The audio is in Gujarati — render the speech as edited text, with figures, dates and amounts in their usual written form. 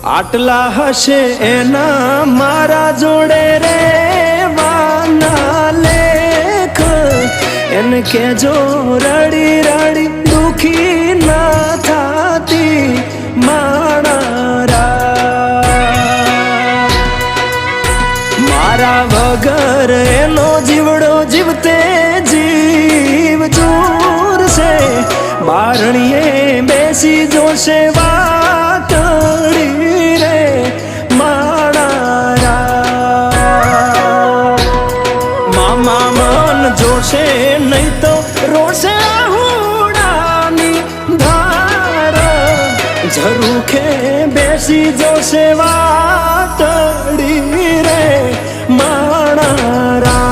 આટલા હશે એના મારા જોડે રે વાના લેખ એને કેજો રડી રડી દુખી ના થાતી માણા મારા વગર એનો જીવડો જીવતે જીવ જોરશે બારણીએ બેસી જોશે વાતડી રે માણા મામા મન જોશે નહીં તો રોશે હુડાની ધાર ઝરૂખે બેસી જોશે વાતડી રે માણા